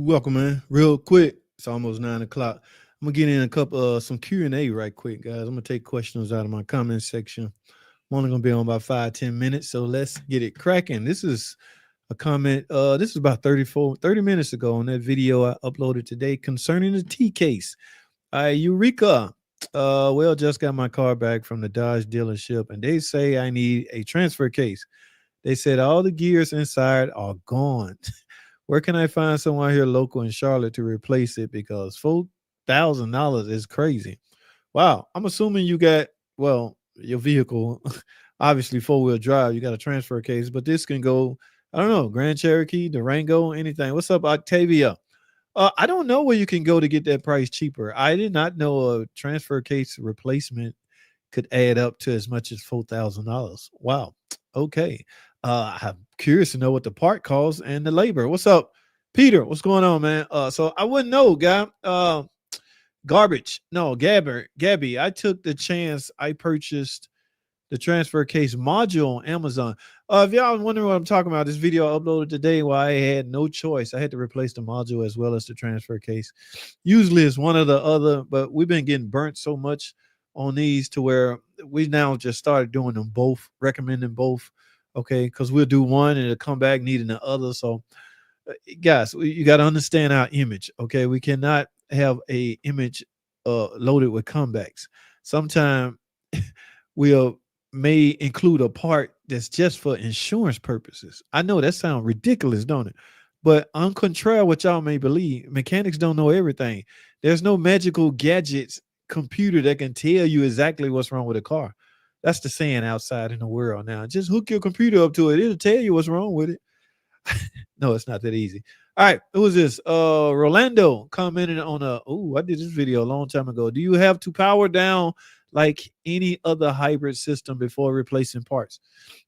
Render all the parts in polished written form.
Welcome, man. Real quick, it's almost 9 o'clock. I'm gonna get in a couple some Q&A right quick, guys. I'm gonna take questions out of my comment section. I'm only gonna be on about 5-10 minutes, so let's get it cracking. This is a comment. This is about 30 minutes ago on that video I uploaded today concerning the T case. Eureka. Well, just got my car back from the Dodge dealership, and they say I need a transfer case. They said all the gears inside are gone. Where can I find someone here local in Charlotte to replace it? Because $4,000 is crazy. Wow. I'm assuming you got, well, your vehicle, obviously 4-wheel drive, you got a transfer case, but this can go, I don't know, Grand Cherokee, Durango, anything. What's up, Octavia? I don't know where you can go to get that price cheaper. I did not know a transfer case replacement could add up to as much as $4,000. Wow. Okay. I'm curious to know what the part costs and the labor. What's up, Peter? What's going on, man? So I wouldn't know, guy. Garbage. No, Gabby. I took the chance. I purchased the transfer case module on Amazon. If y'all wondering what I'm talking about, this video I uploaded today where I had no choice. I had to replace the module as well as the transfer case. Usually it's one or the other, but we've been getting burnt so much on these to where we now just started doing them both, recommending both. Okay, because we'll do one and it'll come back needing the other. So guys, you got to understand our image. Okay, we cannot have a image loaded with comebacks. Sometimes we'll may include a part that's just for insurance purposes. I know that sounds ridiculous, don't it? But on contrary, what y'all may believe, mechanics don't know everything. There's no magical gadgets computer that can tell you exactly what's wrong with a car. That's the saying outside in the world now. Just hook your computer up to it. It'll tell you what's wrong with it. No, it's not that easy. All right, who is this? Rolando commented on I did this video a long time ago. Do you have to power down like any other hybrid system before replacing parts?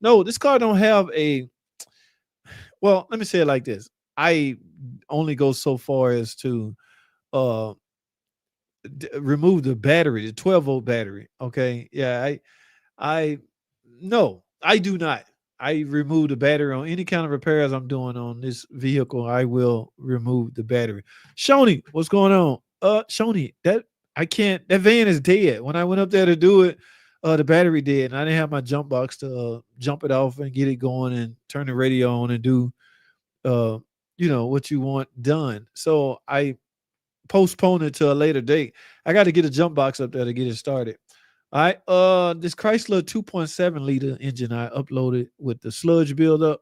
No, this car don't have a, well, let me say it like this. I only go so far as to uh remove the battery, the 12-volt battery. Okay. Yeah, I no, I do not. I remove the battery on any kind of repairs I'm doing on this vehicle. I will remove the battery. Shoni, what's going on? Shoni, that I can't. That van is dead. When I went up there to do it, the battery dead, and I didn't have my jump box to jump it off and get it going and turn the radio on and do, uh, what you want done. So I postpone it to a later date. I got to get a jump box up there to get it started. All right. This Chrysler 2.7 liter engine I uploaded with the sludge buildup.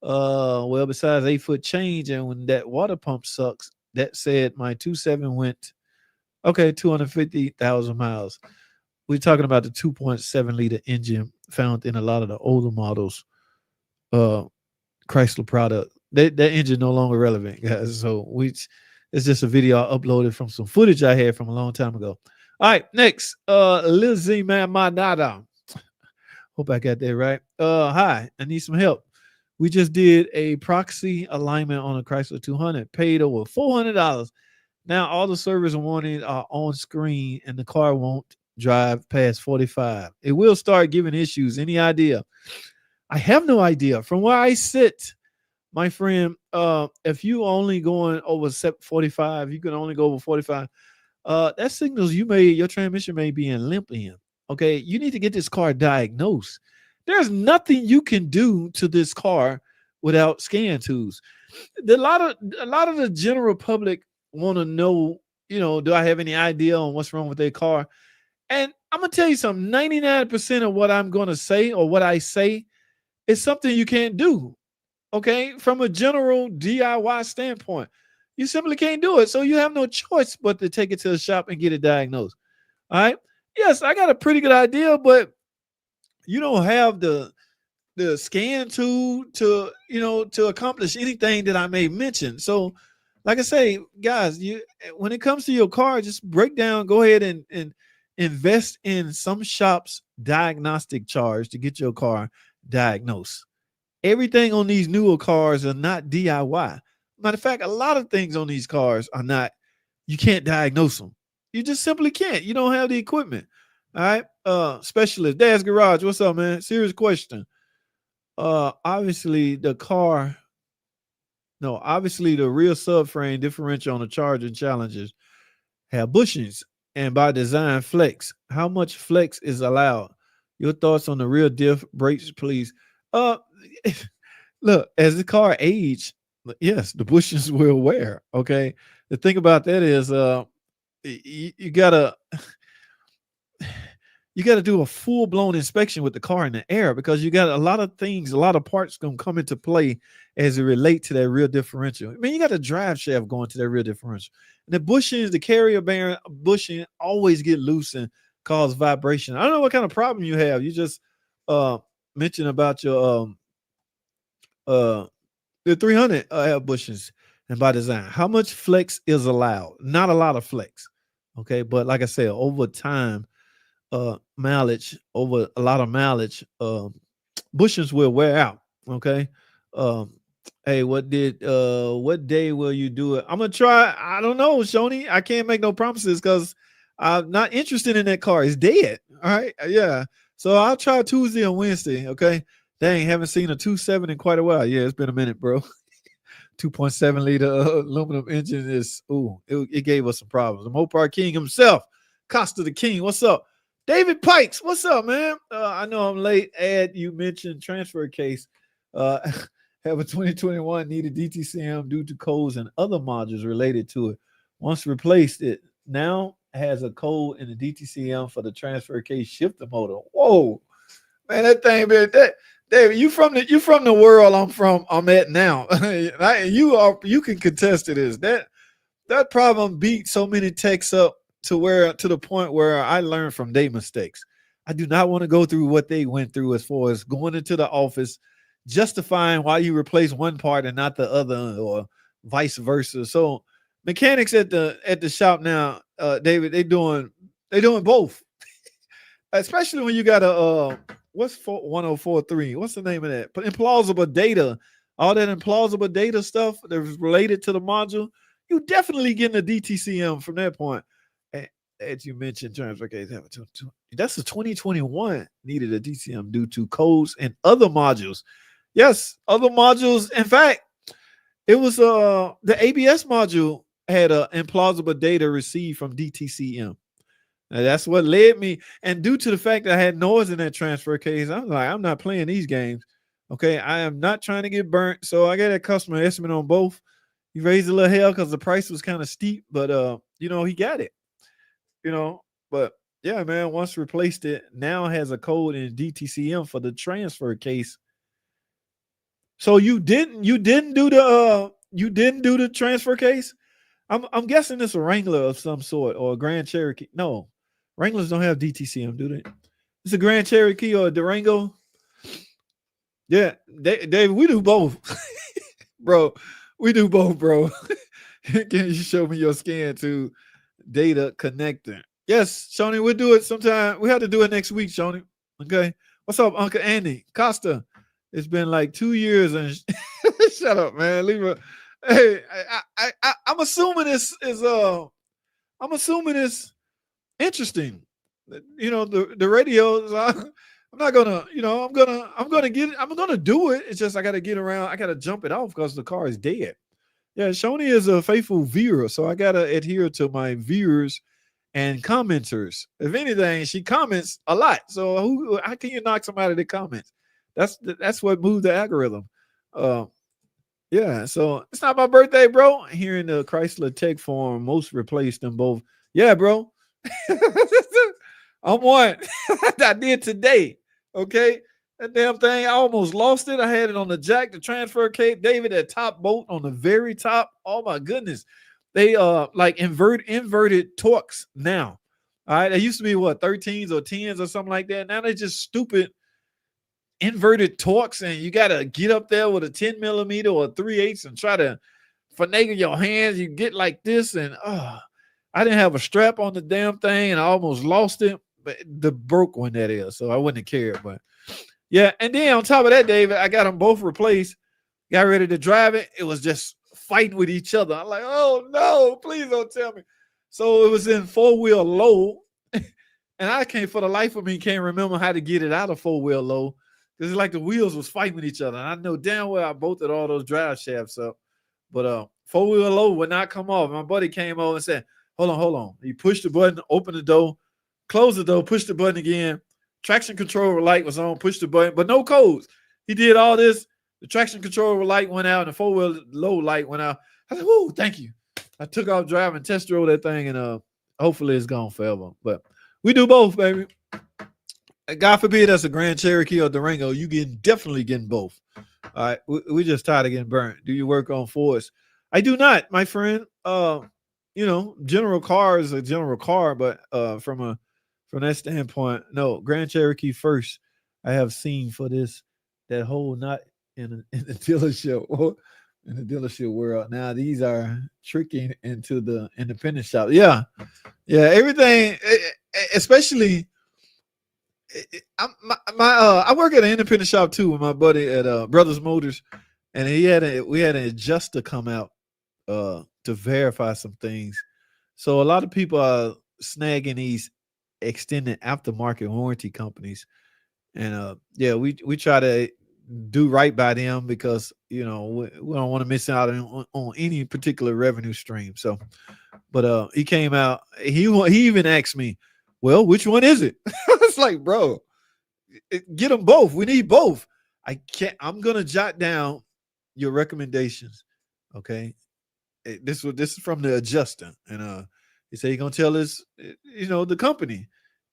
Well, besides 8-foot change, and when that water pump sucks, that said my 2.7 went 250,000 miles. We're talking about the 2.7 liter engine found in a lot of the older models, uh, Chrysler product. That engine no longer relevant, guys. So it's just a video I uploaded from some footage I had from a long time ago. All right, next, Lizzie Manada. Hope I got that right. Hi, I need some help. We just did a proxy alignment on a Chrysler 200, paid over $400. Now all the service and warnings are on screen, and the car won't drive past 45. It will start giving issues. Any idea? I have no idea. From where I sit, my friend, if you only going over 45, you can only go over 45. That signals your transmission may be in limp in. Okay, you need to get this car diagnosed. There's nothing you can do to this car without scan tools. A lot of the general public want to know, do I have any idea on what's wrong with their car? And I'm gonna tell you something. 99% of what I'm gonna say or what I say is something you can't do. Okay, from a general DIY standpoint, you simply can't do it. So you have no choice but to take it to the shop and get it diagnosed. All right. Yes, I got a pretty good idea, but you don't have the scan tool to accomplish anything that I may mention. So, like I say, guys, when it comes to your car, just break down, go ahead and invest in some shop's diagnostic charge to get your car diagnosed. Everything on these newer cars are not DIY. Matter of fact, a lot of things on these cars are not, you can't diagnose them. You just simply can't. You don't have the equipment. All right. Specialist, Dad's Garage. What's up, man? Serious question. Obviously the car No, obviously the real subframe differential on the Charger and Challengers have bushings and by design flex. How much flex is allowed? Your thoughts on the real diff brakes, please. Uh, look, as the car age, yes, the bushings will wear. Okay, the thing about that is, you gotta you got to do a full blown inspection with the car in the air because you got a lot of things, a lot of parts going to come into play as it relate to that rear differential. I mean, you got a drive shaft going to that rear differential. And the bushings, the carrier bearing bushing always get loose and cause vibration. I don't know what kind of problem you have. You just mentioned about your uh the 300 have bushings and by design. How much flex is allowed? Not a lot of flex. Okay, but like I said, over time mileage, over a lot of mileage, bushings will wear out. Okay. Um, hey, what day will you do it? I'm gonna try. I don't know, Shoni. I can't make no promises because I'm not interested in that car. It's dead. All right. Yeah. So I'll try Tuesday or Wednesday. Okay. Dang, haven't seen a 2.7 in quite a while. Yeah, it's been a minute, bro. 2.7 liter aluminum engine is it gave us some problems. The Mopar King himself, Costa the King. What's up? David Pikes, what's up, man? I know I'm late. Ed, you mentioned transfer case. Uh, have a 2021 needed DTCM due to codes and other modules related to it. Once replaced, it now has a code in the DTCM for the transfer case shifter motor. Whoa, man, that thing, man, that David, you from the world I'm at now. You can contest to this. That problem beat so many techs up to the point where I learned from their mistakes. I do not want to go through what they went through as far as going into the office, justifying why you replace one part and not the other, or vice versa. So mechanics at the shop now, David, they doing both. Especially when you got a what's 1043? What's the name of that? But implausible data, all that implausible data stuff that's related to the module, you definitely getting a DTCM from that point. As you mentioned, transfer case that's a 2021 needed a DTCM due to codes and other modules. Yes, other modules. In fact, it was the ABS module had a implausible data received from DTCM. And that's what led me. And due to the fact that I had noise in that transfer case, I'm like, I'm not playing these games. Okay. I am not trying to get burnt. So I got a customer estimate on both. He raised a little hell because the price was kind of steep, but he got it. But yeah, man, once replaced it, now has a code in DTCM for the transfer case. So you didn't do the transfer case? I'm guessing it's a Wrangler of some sort or a Grand Cherokee. No, Wranglers don't have DTCM, do they? It's a Grand Cherokee or a Durango. Yeah, Dave, we do both, bro. We do both, bro. Can you show me your scan to data connector? Yes, Shoni, we'll do it sometime. We have to do it next week, Shoni. Okay. What's up, Uncle Andy Costa? It's been like 2 years and shut up, man. Leave it. Hey, I'm assuming this is I'm assuming it's interesting. The radio. I'm not gonna, I'm gonna do it. It's just I gotta get around. I gotta jump it off because the car is dead. Yeah, Shoni is a faithful viewer, so I gotta adhere to my viewers and commenters. If anything, she comments a lot. So how can you knock somebody that comments? That's what moved the algorithm. Yeah, so it's not my birthday, bro. Here in the Chrysler Tech Forum, most replaced them both. Yeah, bro. I'm one. I did today. Okay. That damn thing, I almost lost it. I had it on the jack, the transfer case. David, that top bolt on the very top. Oh my goodness. They like inverted torques now. All right. They used to be what 13s or 10s or something like that. Now they just stupid inverted torques, and you gotta get up there with a 10 millimeter or 3/8 and try to finagle your hands. You get like this, and I didn't have a strap on the damn thing, and I almost lost it. But the broke one that is, so I wouldn't have cared. But yeah, and then on top of that, David, I got them both replaced. Got ready to drive it. It was just fighting with each other. I'm like, oh no, please don't tell me. So it was in 4-wheel low, and I can't for the life of me can't remember how to get it out of 4-wheel low. It's like the wheels was fighting with each other. And I know damn well I bolted all those drive shafts up. But four-wheel low would not come off. My buddy came over and said, hold on. He pushed the button, opened the door, closed the door, pushed the button again. Traction control light was on, pushed the button, but no codes. He did all this. The traction control light went out and the four-wheel low light went out. I said, whoo, thank you. I took off driving, test drove that thing, and hopefully it's gone forever. But we do both, baby. God forbid that's a Grand Cherokee or Durango. You definitely getting both. All right. We just tired of getting burnt. Do you work on Fords? I do not, my friend. General car is a general car, but from that standpoint, no, Grand Cherokee first. I have seen for that whole not in the dealership or in the dealership world. Now these are tricking into the independent shop. Yeah, everything, especially. I work at an independent shop too with my buddy at Brothers Motors, and we had an adjuster come out to verify some things. So a lot of people are snagging these extended aftermarket warranty companies, and we try to do right by them because we don't want to miss out on any particular revenue stream. So, but he came out. He even asked me, "Well, which one is it?" It's like, bro, get them both. We need both. I'm gonna jot down your recommendations. Okay, this is from the adjuster, and he said he's gonna tell us, the company,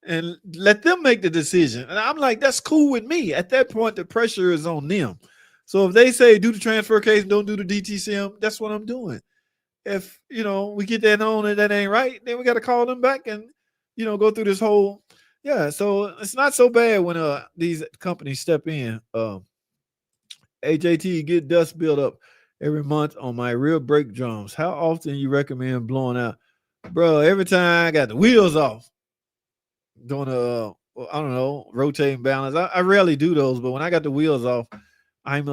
and let them make the decision. And I'm like, that's cool with me. At that point, the pressure is on them. So if they say do the transfer case, don't do the DTCM, that's what I'm doing. If we get that on and that ain't right, then we got to call them back and go through this whole. Yeah, so it's not so bad when these companies step in. HAT, get dust build up every month on my rear brake drums. How often you recommend blowing out? Bro, every time I got the wheels off, doing I don't know, rotating balance. I rarely do those, but when I got the wheels off, I'm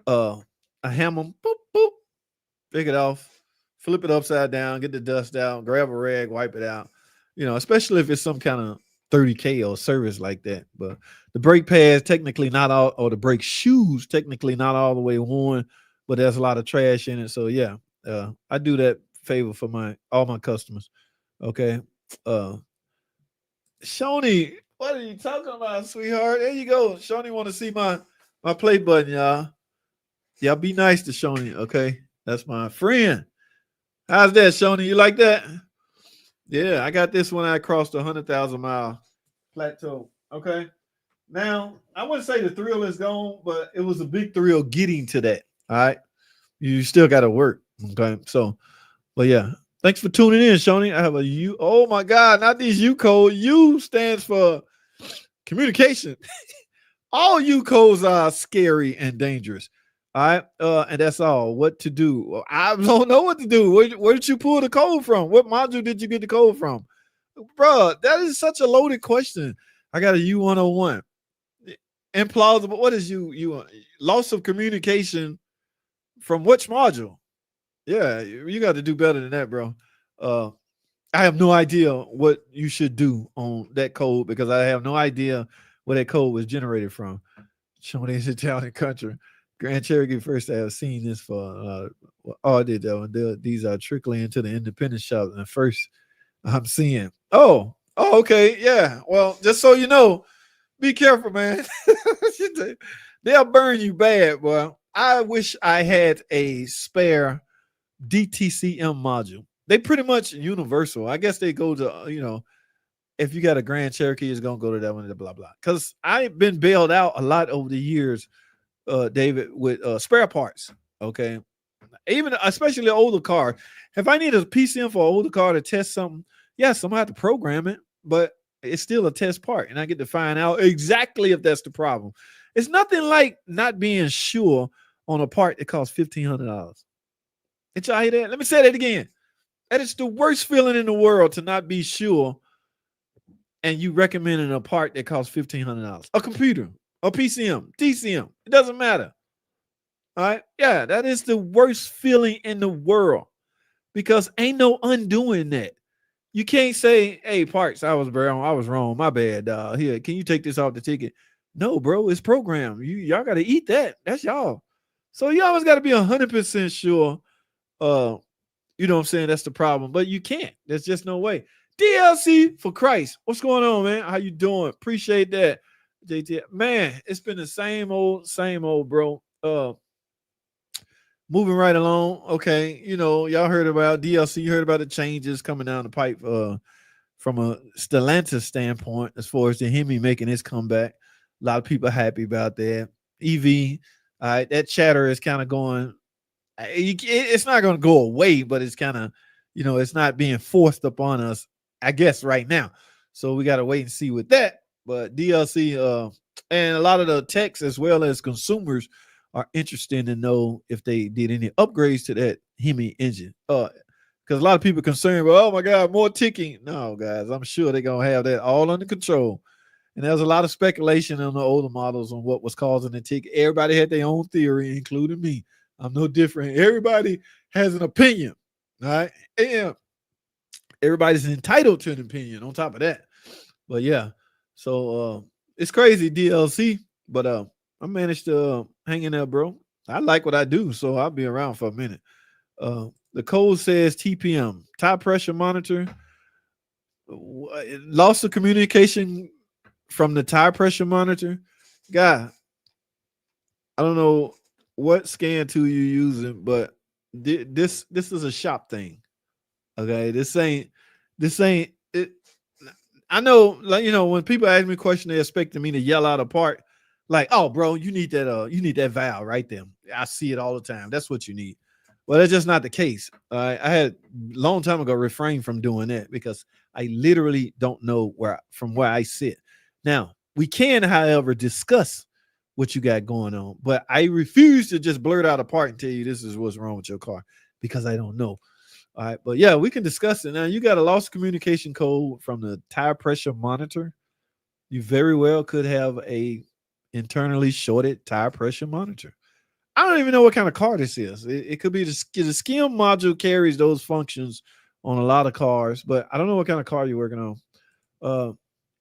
I ham them, boop, boop, pick it off, flip it upside down, get the dust out, grab a rag, wipe it out. Especially if it's some kind of 30K or service like that. But the brake pads technically not all, or the brake shoes technically not all the way worn, but there's a lot of trash in it. So yeah, I do that favor for all my customers. Okay. Shoni, what are you talking about, sweetheart? There you go. Shoni want to see my play button, y'all. Y'all be nice to Shoni, okay? That's my friend. How's that, Shoni? You like that? Yeah, I got this when I crossed the 100,000 mile plateau. Okay. Now, I wouldn't say the thrill is gone, but it was a big thrill getting to that. All right. You still got to work. Okay. So, but yeah. Thanks for tuning in, Shoni. I have a U. Oh my God, not these U code. U stands for communication. All U codes are scary and dangerous. All right. And that's all. What to do? Well, I don't know what to do. Where did you pull the code from? What module did you get the code from? Bro, that is such a loaded question. I got a U101. Implausible. What is you loss of communication from which module? Yeah, you got to do better than that, bro. I have no idea what you should do on that code because I have no idea where that code was generated from. Showing this Italian country. Grand Cherokee first I have seen this for audit. These are trickling into the independent shop. And first I'm seeing. Oh, okay. Yeah. Well, just so you know, be careful, man. They'll burn you bad, boy. I wish I had a spare DTCM module. They pretty much universal. I guess they go to, if you got a Grand Cherokee, it's going to go to that one, blah, blah. Because I've been bailed out a lot over the years, David, with spare parts. Okay. Even especially an older car. If I need a PCM for an older car to test something, yes, I'm going to have to program it, but it's still a test part. And I get to find out exactly if that's the problem. It's nothing like not being sure on a part that costs $1,500. Did y'all hear that? Let me say that again. That is the worst feeling in the world to not be sure and you recommending a part that costs $1,500. A computer, a PCM, DCM. It doesn't matter. All right? Yeah, that is the worst feeling in the world because ain't no undoing that. You can't say, hey, Parks, I was wrong. My bad. Here, can you take this off the ticket? No, bro, it's programmed. Y'all got to eat that. That's y'all. So you always got to be 100% sure. You know what I'm saying? That's the problem. But you can't. There's just no way. DLC for Christ. What's going on, man? How you doing? Appreciate that. JT. Man, it's been the same old, bro. Moving right along. Okay, y'all heard about DLC, you heard about the changes coming down the pipe from a Stellantis standpoint as far as the Hemi making his comeback. A lot of people happy about that. EV, all right, that chatter is kind of going, it's not going to go away, but it's kind of, it's not being forced upon us, I guess, right now. So we got to wait and see with that. But DLC and a lot of the techs as well as consumers are interested to know if they did any upgrades to that Hemi engine. Because a lot of people are concerned, well, oh my God, more ticking. No, guys, I'm sure they're going to have that all under control. And there's a lot of speculation on the older models on what was causing the tick. Everybody had their own theory, including me. I'm no different. Everybody has an opinion. All right. And everybody's entitled to an opinion on top of that. But yeah. So it's crazy, DLC. But I managed to hang in there, bro. I like what I do, so I'll be around for a minute. The code says TPM, tire pressure monitor. Loss of communication from the tire pressure monitor. God, I don't know what scan tool you're using, but this is a shop thing. Okay, this ain't it. I know, like, when people ask me a question, they're expecting me to yell out a part, like, "Oh, bro, you need that valve right there." I see it all the time. That's what you need. Well, that's just not the case. I had long time ago refrained from doing that because I literally don't know from where I sit. Now, we can, however, discuss what you got going on, but I refuse to just blurt out a part and tell you this is what's wrong with your car because I don't know. All right, but yeah, we can discuss it. Now, you got a lost communication code from the tire pressure monitor. You very well could have a internally shorted tire pressure monitor. I don't even know what kind of car this is. It could be the SCIM module carries those functions on a lot of cars, but I don't know what kind of car you're working on.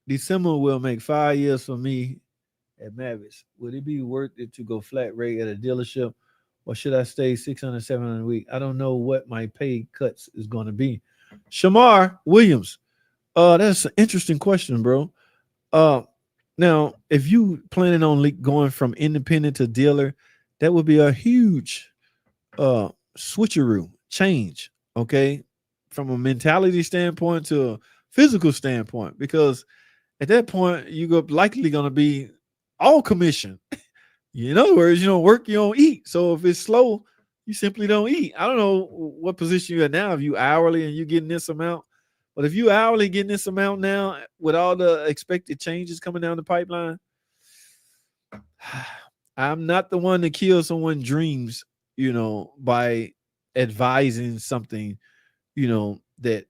December will make 5 years for me at Mavis. Would it be worth it to go flat rate at a dealership, or should I stay 600, 700 a week? I don't know what my pay cuts is going to be. Shamar Williams. That's an interesting question, bro. Now, if you planning on going from independent to dealer, that would be a huge switcheroo change, okay, from a mentality standpoint to a physical standpoint, because at that point you're likely going to be all commission. In other words, you don't work, you don't eat. So if it's slow, you simply don't eat. I don't know what position you're at now. If you hourly and you're getting this amount, but if you hourly getting this amount now with all the expected changes coming down the pipeline, I'm not the one to kill someone's dreams, by advising something, that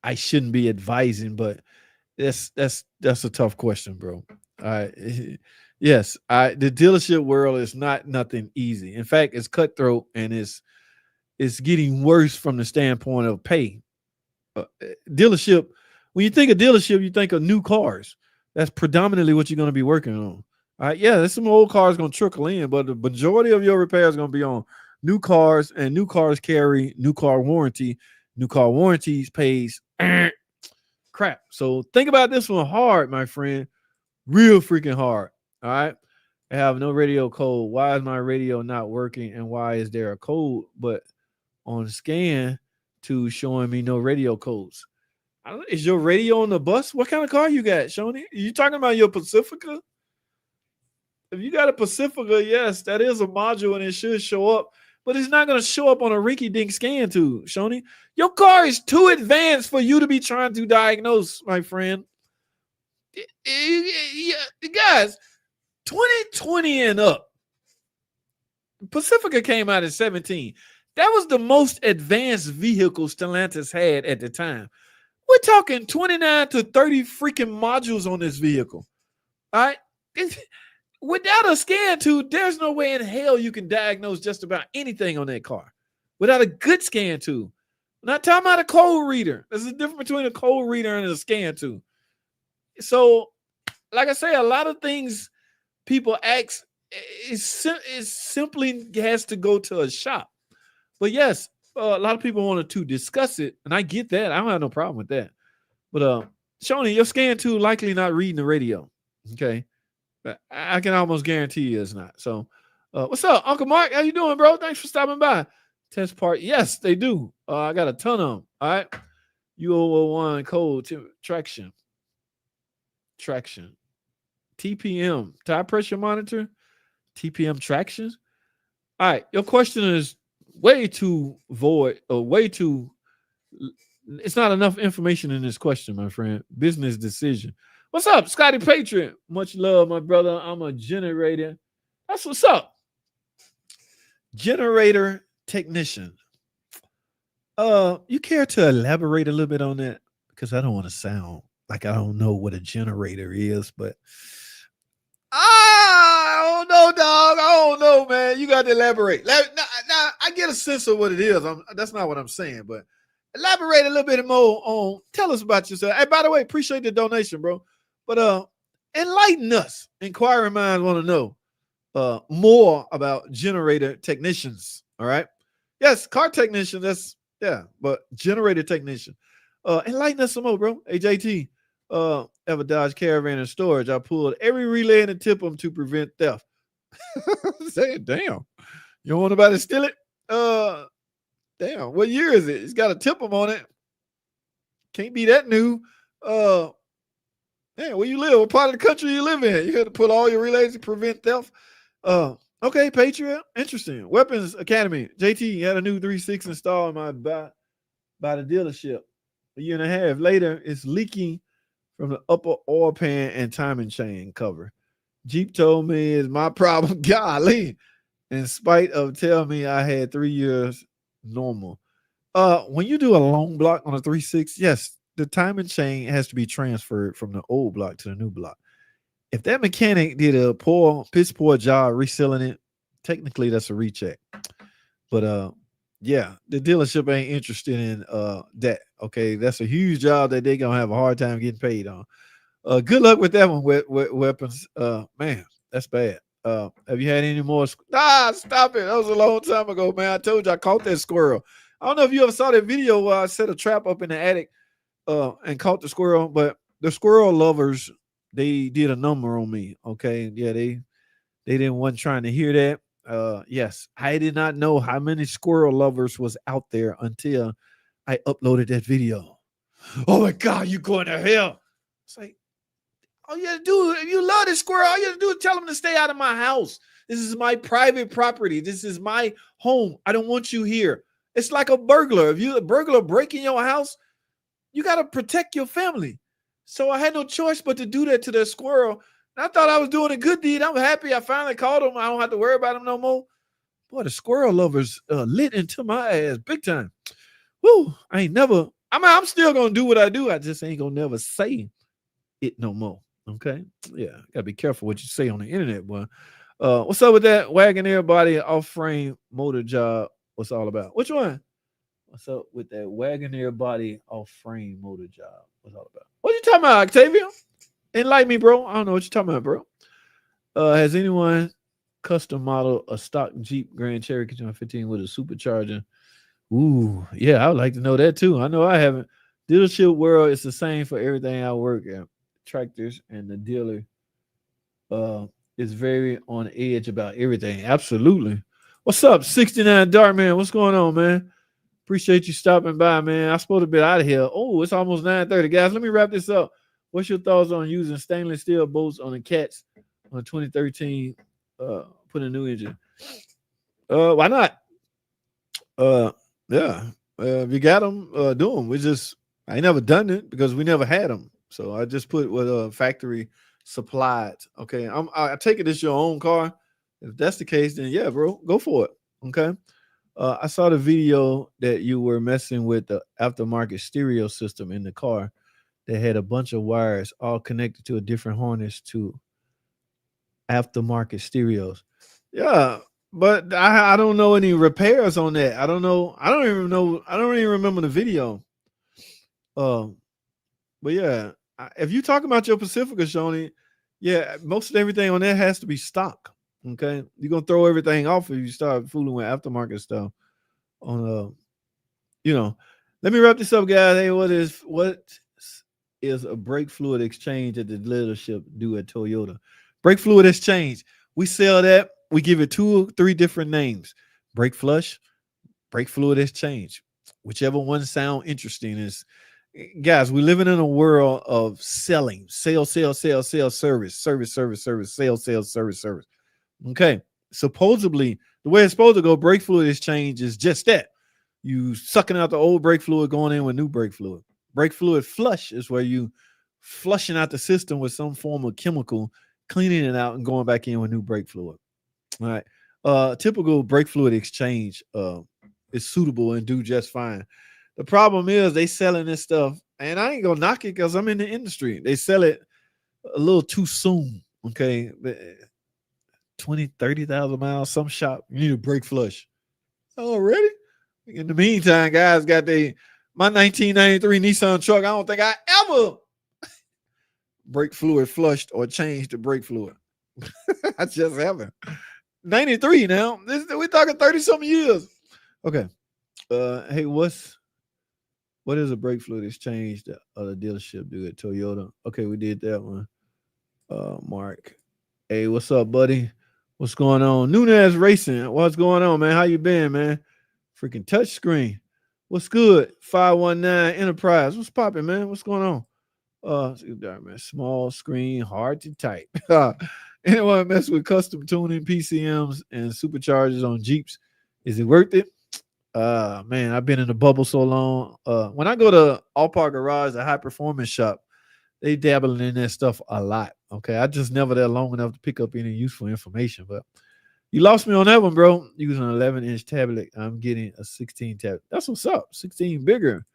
I shouldn't be advising. But that's a tough question, bro. All right. Yes, the dealership world is nothing easy. In fact, it's cutthroat and it's getting worse from the standpoint of pay. Dealership, when you think of dealership, you think of new cars. That's predominantly what you're going to be working on. All right, yeah, there's some old cars going to trickle in, but the majority of your repairs are going to be on new cars, and new cars carry new car warranty. New car warranties pays crap. So think about this one hard, my friend. Real freaking hard. All right. I have no radio code. Why is my radio not working? And why is there a code but on scan to showing me no radio codes? Is your radio on the bus? What kind of car you got, Shoni? You talking about your Pacifica? If you got a Pacifica, yes, that is a module and it should show up, but it's not going to show up on a rinky-dink scan tool, Shoni. Your car is too advanced for you to be trying to diagnose, my friend. Guys, 2020 and up, Pacifica came out in 17. That was the most advanced vehicle Stellantis had at the time. We're talking 29 to 30 freaking modules on this vehicle. All right. Without a scan tool, there's no way in hell you can diagnose just about anything on that car without a good scan tool. I'm not talking about a code reader. There's a difference between a code reader and a scan tool. So, like I say, a lot of things people ask it simply has to go to a shop. But yes, a lot of people wanted to discuss it, and I get that. I don't have no problem with that. But Shoni, your scan tool likely not reading the radio. Okay, I can almost guarantee you it's not. So, what's up, Uncle Mark? How you doing, bro? Thanks for stopping by. Test part, yes, they do. I got a ton of them. All right, UO1 code traction, TPM, tire pressure monitor, TPM traction. All right, your question is way too void or way too. It's not enough information in this question, my friend. Business decision. What's up, Scotty Patriot? Much love, my brother. I'm a generator. That's what's up. Generator technician. You care to elaborate a little bit on that? Because I don't want to sound like I don't know what a generator is, but I don't know, dog. I don't know, man. You got to elaborate. Now, I get a sense of what it is. That's not what I'm saying, but elaborate a little bit more on. Tell us about yourself. Hey, by the way, appreciate the donation, bro. But enlighten us. Inquiring minds want to know more about generator technicians. All right. Yes, car technician. But generator technician. Enlighten us some more, bro. Hey, JT. Have a Dodge Caravan in storage. I pulled every relay and tip them to prevent theft. Saying, damn, you don't want nobody to steal it? Damn, what year is it? It's got a tip them on it. Can't be that new. Damn, where you live? What part of the country you live in? You had to put all your relays to prevent theft. Okay, Patriot. Interesting. Weapons Academy. JT had a new 3.6 installed by the dealership. A year and a half later, it's leaking from the upper oil pan and timing chain cover. Jeep told me it's my problem. Golly. In spite of telling me I had 3 years normal. When you do a long block on a 3.6, yes, the timing chain has to be transferred from the old block to the new block. If that mechanic did a piss poor job resealing it, technically that's a recheck. But yeah, the dealership ain't interested in that. Okay, that's a huge job that they're gonna have a hard time getting paid on. Good luck with that one, weapons. Man, that's bad. Have you had any more? Stop it. That was a long time ago, man. I told you I caught that squirrel. I don't know if you ever saw that video where I set a trap up in the attic and caught the squirrel, but the squirrel lovers, they did a number on me. Okay. Yeah, they wasn't trying to hear that. Yes, I did not know how many squirrel lovers was out there until I uploaded that video. Oh my God, you going to hell. It's like, all you have to do, if you love this squirrel, all you have to do is tell them to stay out of my house. This is my private property. This is my home. I don't want you here. It's like a burglar. If you a burglar breaking your house, you got to protect your family. So I had no choice but to do that to the squirrel. And I thought I was doing a good deed. I'm happy I finally caught him. I don't have to worry about him no more. Boy, the squirrel lovers lit into my ass big time. Woo, I'm still going to do what I do. I just ain't going to never say it no more. Okay? Yeah, got to be careful what you say on the internet, boy. What's up with that Wagoneer body off-frame motor job? What's all about? Which one? What's up with that Wagoneer body off-frame motor job? What's all about? What you talking about, Octavia? Enlighten me, bro. I don't know what you're talking about, bro. Has anyone custom model a stock Jeep Grand Cherokee 2015 with a supercharger? Ooh, yeah, I would like to know that too. I know I haven't. Dealership world is the same for everything I work at. Tractors and the dealer is very on edge about everything. Absolutely. What's up, 69 Dark Man? What's going on, man? Appreciate you stopping by, man. I supposed to be out of here. Oh, it's almost 9:30. Guys, let me wrap this up. What's your thoughts on using stainless steel bolts on the Cats on 2013? Put a new engine. Why not? Yeah. If you got them, do them. I ain't never done it because we never had them. So I just put what factory supplied. Okay. I take it it's your own car. If that's the case, then yeah, bro, go for it. Okay. I saw the video that you were messing with the aftermarket stereo system in the car that had a bunch of wires all connected to a different harness to aftermarket stereos. Yeah, but I don't know any repairs on that. I don't know. I don't even know. I don't even remember the video. But yeah, if you talk about your Pacifica, Shoni, yeah, most of everything on there has to be stock. Okay, you're gonna throw everything off if you start fooling with aftermarket stuff. On you know, let me wrap this up, guys. Hey, what is a brake fluid exchange at the dealership do at Toyota? Brake fluid exchange. We sell that. We give it 2 or 3 different names: brake flush, brake fluid exchange. Whichever one sound interesting is. Guys, we're living in a world of selling, sell, service, sell, service. Okay. Supposedly, the way it's supposed to go, brake fluid exchange is just that. You sucking out the old brake fluid, going in with new brake fluid. Brake fluid flush is where you flushing out the system with some form of chemical, cleaning it out and going back in with new brake fluid. All right. Typical brake fluid exchange is suitable and do just fine. The problem is they selling this stuff, and I ain't gonna knock it because I'm in the industry. They sell it a little too soon. Okay. 20, 30,000 miles, some shop, you need a brake flush. Already? In the meantime, guys got my 1993 Nissan truck. I don't think I ever brake fluid flushed or changed the brake fluid. I just haven't. 93 now. We're talking 30 something years. Okay. Hey, what is a brake fluid exchange that other dealership do at Toyota? Okay, we did that one. Mark. Hey, what's up, buddy? What's going on? Nunez Racing. What's going on, man? How you been, man? Freaking touch screen. What's good? 519 Enterprise. What's popping, man? What's going on? Man, small screen, hard to type. Anyone mess with custom tuning, PCMs, and superchargers on Jeeps? Is it worth it? Man, I've been in the bubble so long. When I go to All Park Garage, a high performance shop, they dabbling in that stuff a lot. Okay, I just never there long enough to pick up any useful information. But you lost me on that one, bro. Using an 11-inch tablet, I'm getting a 16 tablet. That's what's up. 16 bigger.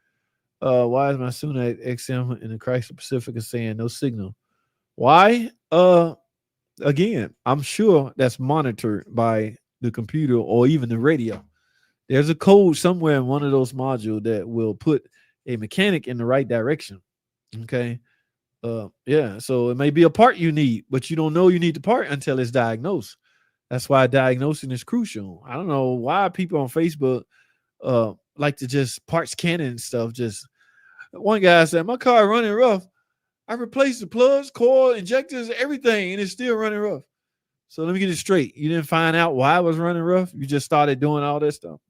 Why is my Suna XM in the Chrysler Pacifica saying no signal? Why? Again, I'm sure that's monitored by the computer or even the radio. There's a code somewhere in one of those modules that will put a mechanic in the right direction. Okay. Yeah. So it may be a part you need, but you don't know you need the part until it's diagnosed. That's why diagnosing is crucial. I don't know why people on Facebook like to just parts cannon and stuff. Just one guy said, my car running rough. I replaced the plugs, coil, injectors, everything, and it's still running rough. So let me get it straight. You didn't find out why it was running rough. You just started doing all that stuff.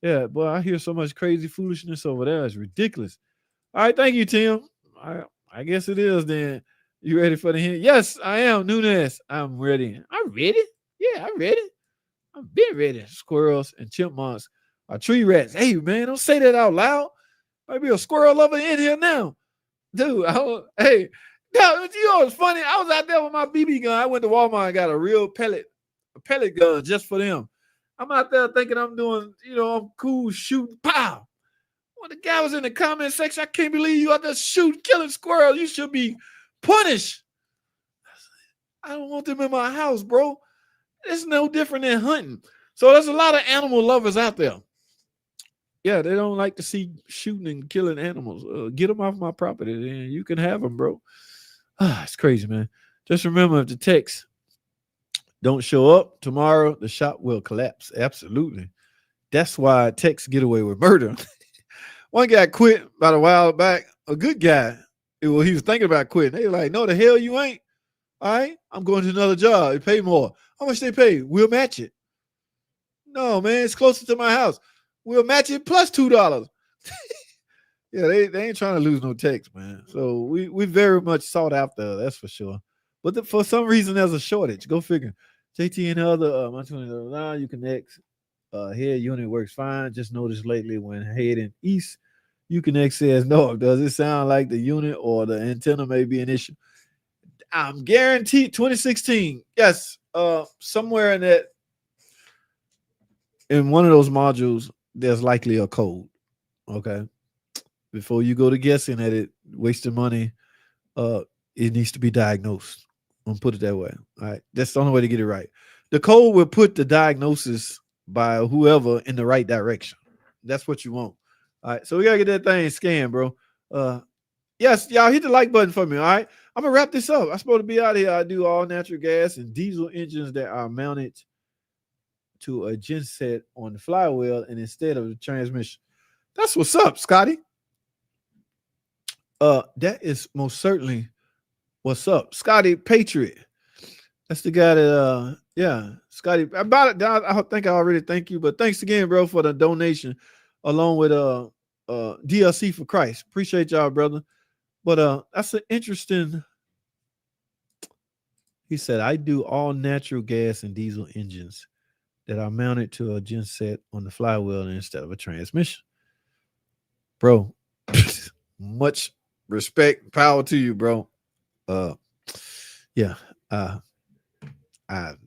Yeah, boy, I hear so much crazy foolishness over there. It's ridiculous. All right, thank you, Tim. I guess it is then. You ready for the hint? Yes, I am. Nunez, I'm ready. I'm ready? Yeah, I'm ready. I've been ready. Squirrels and chipmunks are tree rats. Hey, man, don't say that out loud. Might be a squirrel lover in here now. Dude, hey, now, you know what's funny? I was out there with my BB gun. I went to Walmart and got a real pellet gun just for them. I'm out there thinking I'm doing, I'm cool shooting. Pow! When the guy was in the comment section, I can't believe you out there shooting, killing squirrels. You should be punished. I don't want them in my house, bro. It's no different than hunting. So there's a lot of animal lovers out there. Yeah, they don't like to see shooting and killing animals. Get them off my property, and you can have them, bro. It's crazy, man. Just remember, if the techs don't show up tomorrow, the shop will collapse. Absolutely. That's why techs get away with murder. One guy quit about a while back. A good guy. He was thinking about quitting. They were like, no, the hell you ain't. All right, I'm going to another job. They pay more. How much they pay? We'll match it. No, man, it's closer to my house. We'll match it plus $2. Yeah, they ain't trying to lose no techs, man. So we very much sought after, that's for sure. But for some reason, there's a shortage. Go figure. JT and other, my 20 you connect. Head unit works fine. Just noticed lately when heading east, Uconnect says no. Does it sound like the unit or the antenna may be an issue? I'm guaranteed 2016. Yes. Somewhere in one of those modules, there's likely a code. Okay. Before you go to guessing at it, wasting money, it needs to be diagnosed. I'm put it that way. All right. That's the only way to get it right. The code will put the diagnosis by whoever in the right direction. That's what you want. All right. So we gotta get that thing scanned, bro. Yes, y'all hit the like button for me. All right. I'm gonna wrap this up. I'm supposed to be out of here. I do all natural gas and diesel engines that are mounted to a genset on the flywheel and instead of the transmission. That's what's up, Scotty. That is most certainly what's up, Scotty Patriot. That's the guy that yeah, Scotty. About it, I think I already thank you, but thanks again, bro, for the donation, along with DLC for Christ. Appreciate y'all, brother. But that's an interesting. He said, I do all natural gas and diesel engines that are mounted to a genset on the flywheel instead of a transmission. Bro, much respect, power to you, bro. Yeah,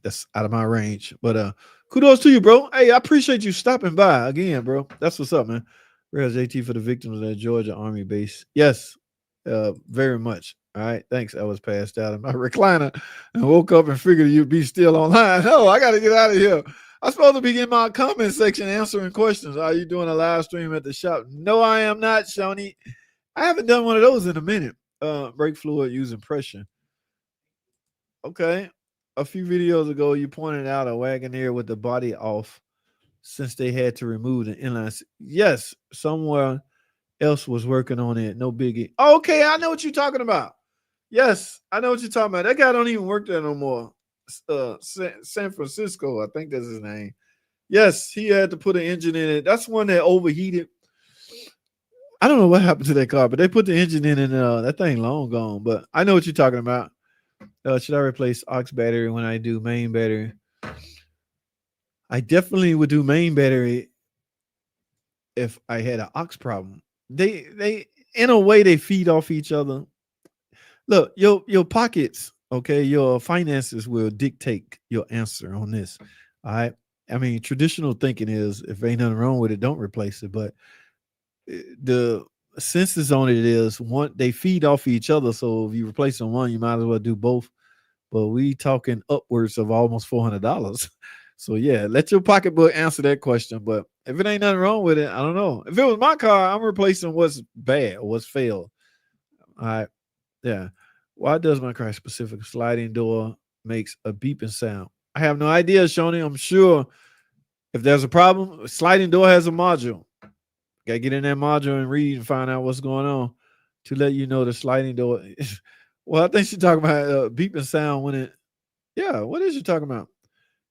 that's out of my range. But kudos to you, bro. Hey, I appreciate you stopping by again, bro. That's what's up, man. Rails JT for the victims of that Georgia Army base. Yes, very much. All right, thanks. I was passed out in my recliner and woke up and figured you'd be still online. Oh, I got to get out of here. I'm supposed to be in my comment section answering questions. Are you doing a live stream at the shop? No, I am not, Shawnee. I haven't done one of those in a minute. Brake fluid using pressure. Okay. A few videos ago, you pointed out a Wagoneer with the body off since they had to remove the inline. Yes, somewhere else was working on it. No biggie. Okay, I know what you're talking about. Yes, I know what you're talking about. That guy don't even work there no more. San Francisco, I think that's his name. Yes, he had to put an engine in it. That's one that overheated. I don't know what happened to that car, but they put the engine in and that thing long gone. But I know what you're talking about. Should I replace aux battery when I do main battery? I definitely would do main battery if I had an aux problem. They in a way they feed off each other. Look, your pockets, okay, your finances will dictate your answer on this. All right. I mean, traditional thinking is if ain't nothing wrong with it, don't replace it. But the census on it is one, they feed off each other. So if you replace on one, you might as well do both. But we talking upwards of almost $400. So yeah, let your pocketbook answer that question. But if it ain't nothing wrong with it, I don't know. If it was my car, I'm replacing what's bad or what's failed. All right. Yeah. Why does my car specific sliding door makes a beeping sound? I have no idea, Shoni. I'm sure if there's a problem, sliding door has a module. Gotta get in that module and read and find out what's going on to let you know the sliding door. Well, I think she's talking about beeping sound when it. Yeah, what is she talking about?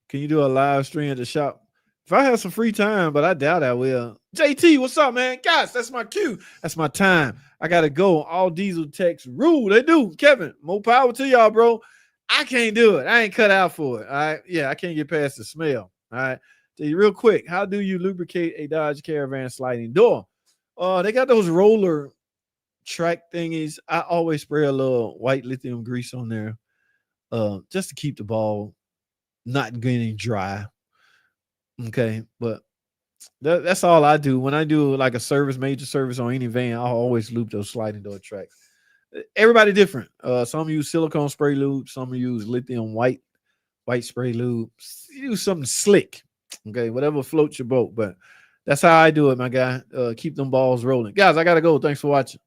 Can you do a live stream at the shop? If I have some free time, but I doubt I will. JT, what's up, man? Guys, that's my cue. That's my time. I gotta go. All diesel techs rule. They do. Kevin, more power to y'all, bro. I can't do it. I ain't cut out for it. All right. Yeah, I can't get past the smell. All right. Tell you real quick, how do you lubricate a Dodge Caravan sliding door? They got those roller track thingies. I always spray a little white lithium grease on there, just to keep the ball not getting dry. Okay, but that's all I do. When I do like a service, major service on any van, I'll always lube those sliding door tracks. Everybody different. Some use silicone spray lube, some use lithium white spray lube. Use something slick. Okay, whatever floats your boat. But that's how I do it, my guy. Keep them balls rolling. Guys, I gotta go. Thanks for watching.